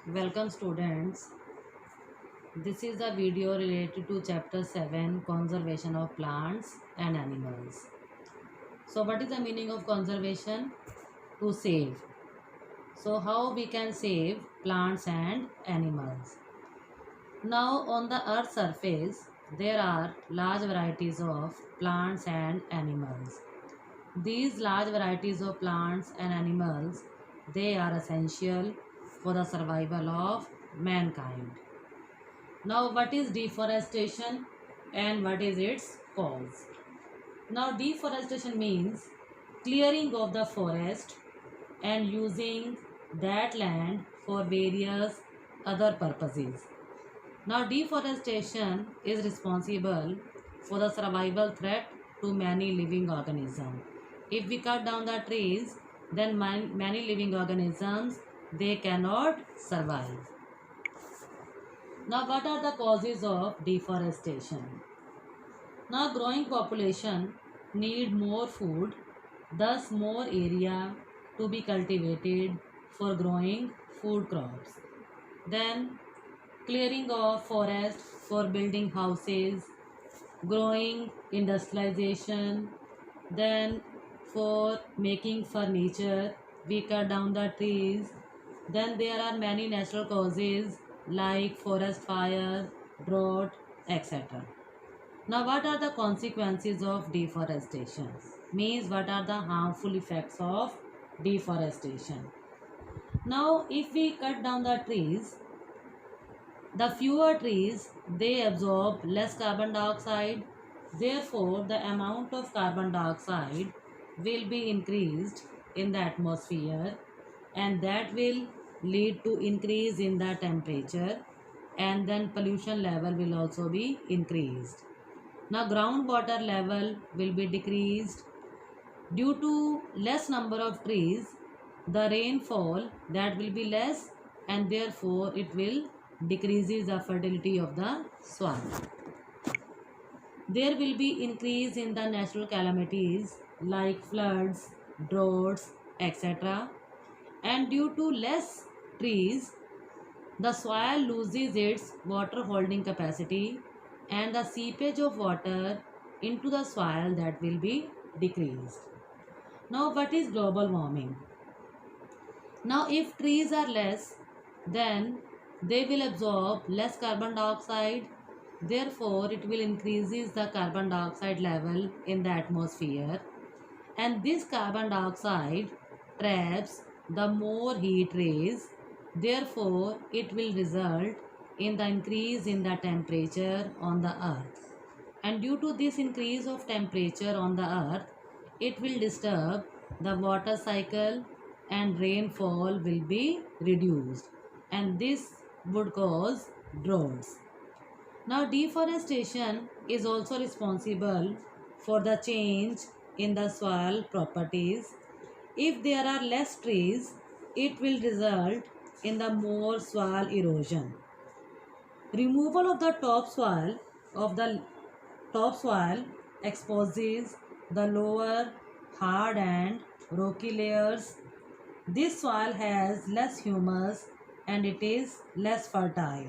Welcome students. This is a video related to chapter 7 conservation of plants and animals. So what is the meaning of conservation? To save. So how we can save plants and animals? Now on the earth's surface there are large varieties of plants and animals. These large varieties of plants and animals, they are essential for the survival of mankind. Now, what is deforestation and what is its cause? Now, deforestation means clearing of the forest and using that land for various other purposes. Now, deforestation is responsible for the survival threat to many living organisms. If we cut down the trees, then many living organisms they cannot survive. Now, what are the causes of deforestation? Now, growing population need more food, thus more area to be cultivated for growing food crops. Then, clearing of forest for building houses, growing industrialization, then for making furniture, we cut down the trees. Then there are many natural causes like forest fire, drought, etc. Now, what are the consequences of deforestation? Means what are the harmful effects of deforestation? Now, if we cut down the trees, the fewer trees they absorb less carbon dioxide. Therefore, the amount of carbon dioxide will be increased in the atmosphere, and that will lead to increase in the temperature, and then pollution level will also be increased. Now groundwater level will be decreased due to less number of trees. The rainfall that will be less, and therefore it will decreases the fertility of the soil. There will be increase in the natural calamities like floods, droughts, etc. And due to less trees, the soil loses its water holding capacity, and the seepage of water into the soil that will be decreased. Now, what is global warming? Now, if trees are less, then they will absorb less carbon dioxide. Therefore, it will increases the carbon dioxide level in the atmosphere, and this carbon dioxide traps the more heat rays. Therefore, it will result in the increase in the temperature on the earth. And due to this increase of temperature on the earth, it will disturb the water cycle, and rainfall will be reduced, and this would cause droughts. Now, deforestation is also responsible for the change in the soil properties. If there are less trees, it will result in the more soil erosion. Removal of the topsoil exposes the lower hard and rocky layers. This soil has less humus and it is less fertile.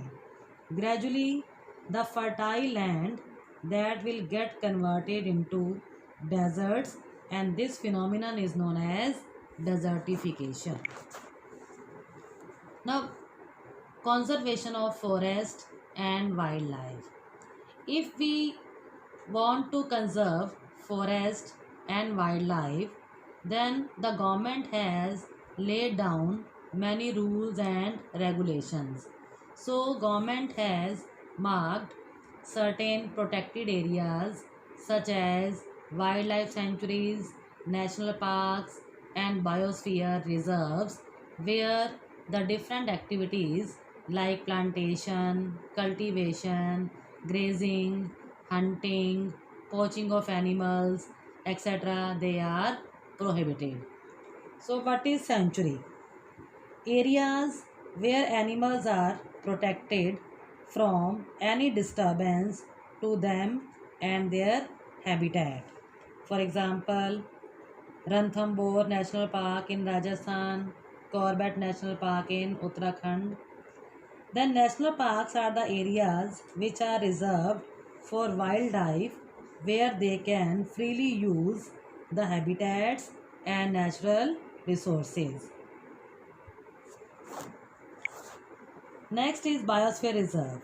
Gradually, the fertile land that will get converted into deserts, and this phenomenon is known as desertification. Now, conservation of forest and wildlife. If we want to conserve forest and wildlife, then the government has laid down many rules and regulations. So government has marked certain protected areas such as wildlife sanctuaries, national parks and biosphere reserves, where the different activities like plantation, cultivation, grazing, hunting, poaching of animals, etc. they are prohibited. So what is sanctuary? Areas where animals are protected from any disturbance to them and their habitat. For example, Ranthambore National Park in Rajasthan, Corbett National Park in Uttarakhand. Then national parks are the areas which are reserved for wildlife where they can freely use the habitats and natural resources. Next is biosphere reserve.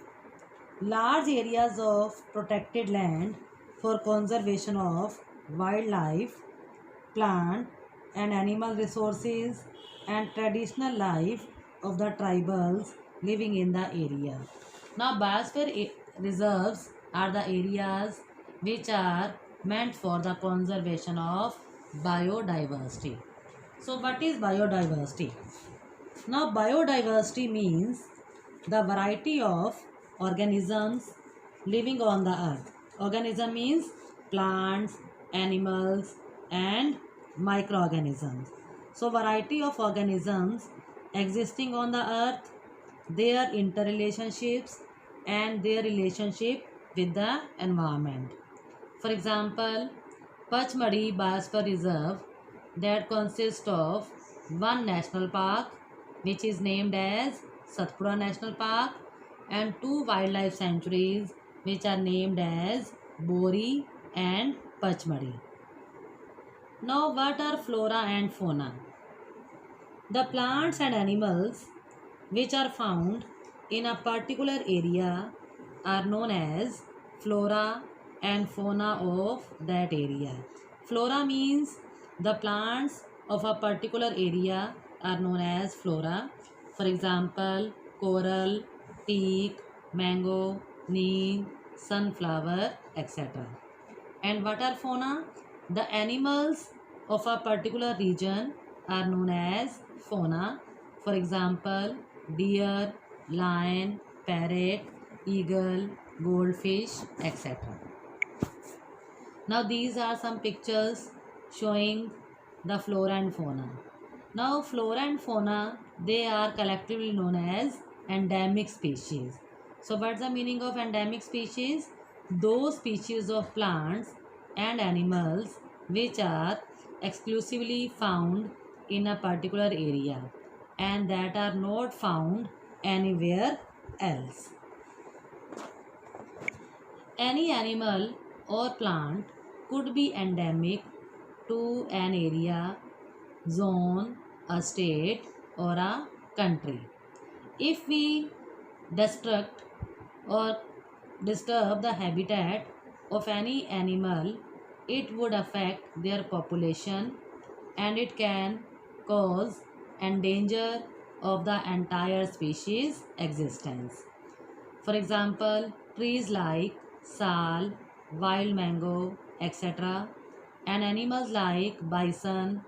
Large areas of protected land for conservation of wildlife, plant and animal resources and traditional life of the tribals living in the area. Now, reserves are the areas which are meant for the conservation of biodiversity. So, what is biodiversity? Now, biodiversity means the variety of organisms living on the earth. Organism means plants, animals, and microorganisms. So, variety of organisms existing on the earth, their interrelationships, and their relationship with the environment. For example, Pachmadi Biosphere Reserve that consists of one national park which is named as Satpura National Park and two wildlife sanctuaries which are named as Bori and Pachmadi. Now, what are flora and fauna? The plants and animals which are found in a particular area are known as flora and fauna of that area. Flora means the plants of a particular area are known as flora. For example, coral, teak, mango, neem, sunflower, etc. And what are fauna? The animals of a particular region are known as fauna. For example, deer, lion, parrot, eagle, goldfish, etc. Now these are some pictures showing the flora and fauna. Now flora and fauna, they are collectively known as endemic species. So what's the meaning of endemic species? Those species of plants and animals which are exclusively found in a particular area and that are not found anywhere else. Any animal or plant could be endemic to an area, zone, a state, or a country. If we destruct or disturb the habitat of any animal, it would affect their population and it can cause endanger of the entire species existence. For example, trees like sal, wild mango, etc. and animals like bison,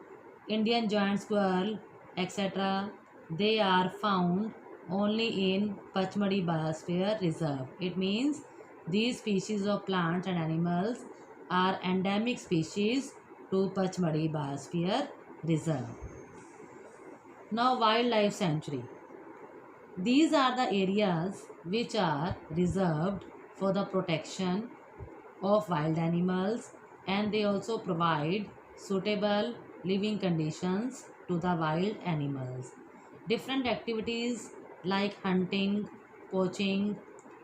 Indian giant squirrel, etc. they are found only in Pachmadi Biosphere Reserve. It means these species of plants and animals are endemic species to Pachmadi Biosphere Reserve. Now, wildlife sanctuary. These are the areas which are reserved for the protection of wild animals and they also provide suitable living conditions to the wild animals. Different activities like hunting, poaching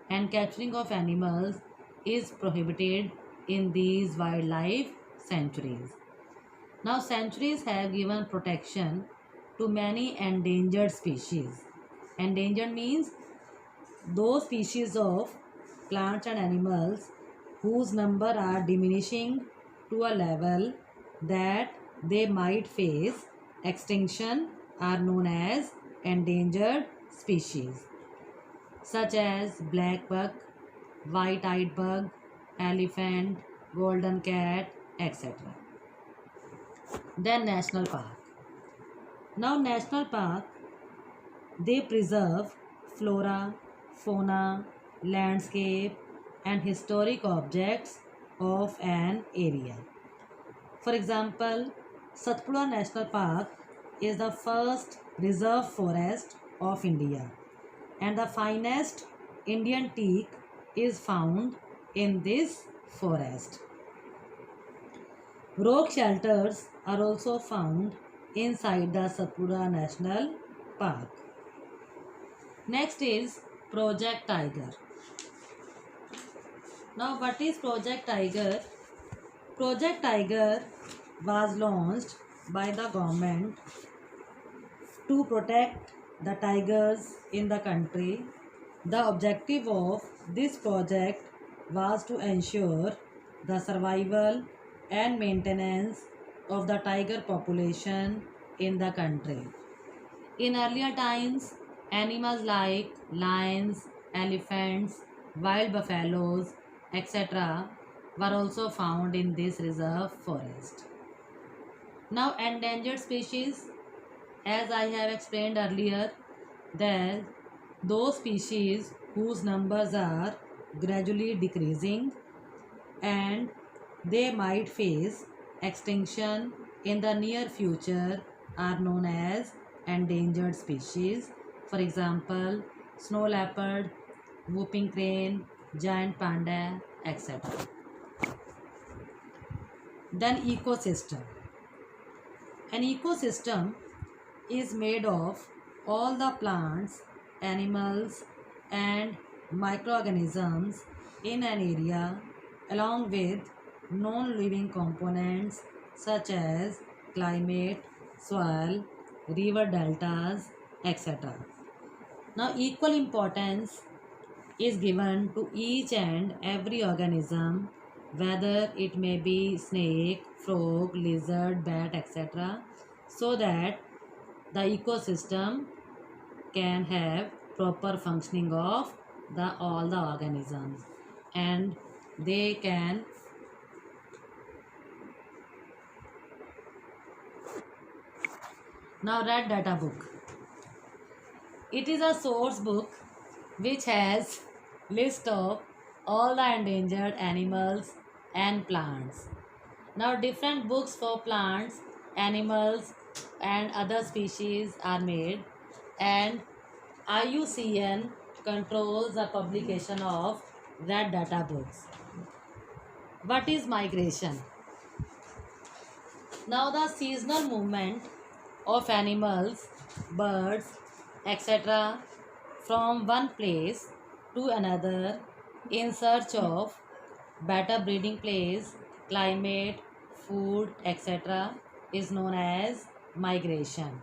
and capturing of animals is prohibited in these wildlife sanctuaries. Now sanctuaries have given protection to many endangered species. Endangered means those species of plants and animals whose number are diminishing to a level that they might face extinction are known as endangered species such as black buck, white-eyed bug, elephant, golden cat, etc. Then national park. Now national park, they preserve flora, fauna, landscape and historic objects of an area. For example, Satpura National Park is the first reserve forest of India and the finest Indian teak is found in this forest. Rock shelters are also found inside the Satpura National Park. Next is Project Tiger. Now, what is Project Tiger? Project Tiger was launched by the government to protect the tigers in the country. The objective of this project was to ensure the survival and maintenance of the tiger population in the country. In earlier times, animals like lions, elephants, wild buffaloes, etc., were also found in this reserve forest. Now, endangered species, as I have explained earlier, that those species whose numbers are gradually decreasing and they might face extinction in the near future are known as endangered species. For example, snow leopard, whooping crane, giant panda, etc. Then ecosystem. An ecosystem is made of all the plants, animals, and microorganisms in an area along with non-living components such as climate, soil, river deltas, etc. Now, equal importance is given to each and every organism, whether it may be snake, frog, lizard, bat, etc., so that the ecosystem can have proper functioning of the all the organisms and they can. Now, Red Data Book. It is a source book which has list of all the endangered animals and plants. Now, different books for plants, animals, and other species are made, and IUCN controls the publication of Red Data books. What is migration? Now, the seasonal movement of animals, birds, etc., from one place to another in search of better breeding place, climate, food, etc., is known as migration.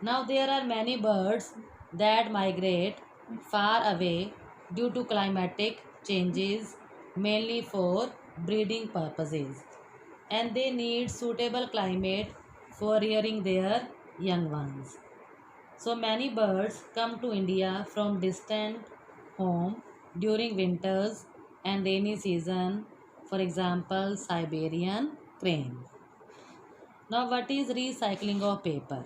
Now, there are many birds that migrate far away due to climatic changes, mainly for breeding purposes, and they need suitable climate for rearing their young ones. So many birds come to India from distant home during winters and rainy season, for example, Siberian crane. Now, what is recycling of paper?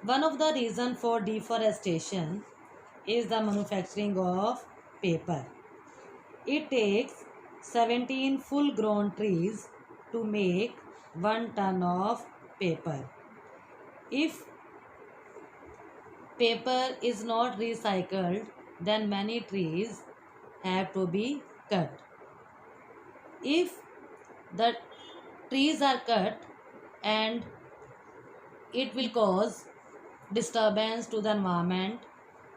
One of the reasons for deforestation is the manufacturing of paper. It takes 17 full grown trees to make 1 ton of paper. If paper is not recycled, then many trees have to be cut. If the trees are cut and it will cause disturbance to the environment,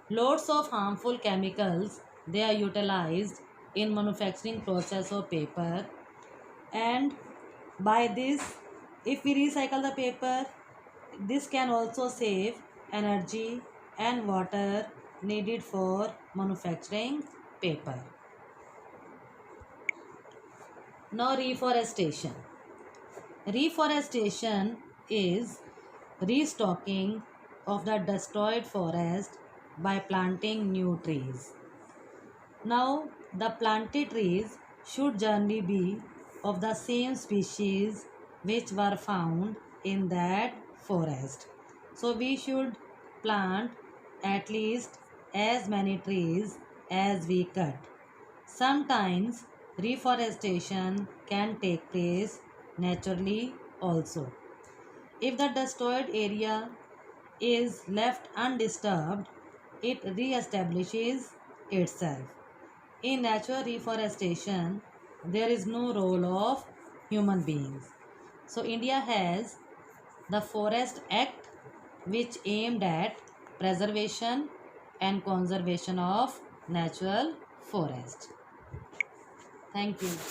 loads of harmful chemicals they are utilized in manufacturing process of paper, and by this, if we recycle the paper, this can also save energy and water needed for manufacturing paper. Now, reforestation. Reforestation is restocking of the destroyed forest by planting new trees. Now, the planted trees should generally be of the same species which were found in that forest. So, we should plant at least as many trees as we cut. Sometimes reforestation can take place naturally also. If the destroyed area is left undisturbed, it re-establishes itself. In natural reforestation, there is no role of human beings. So, India has the Forest Act, which aimed at preservation and conservation of natural forest. Thank you.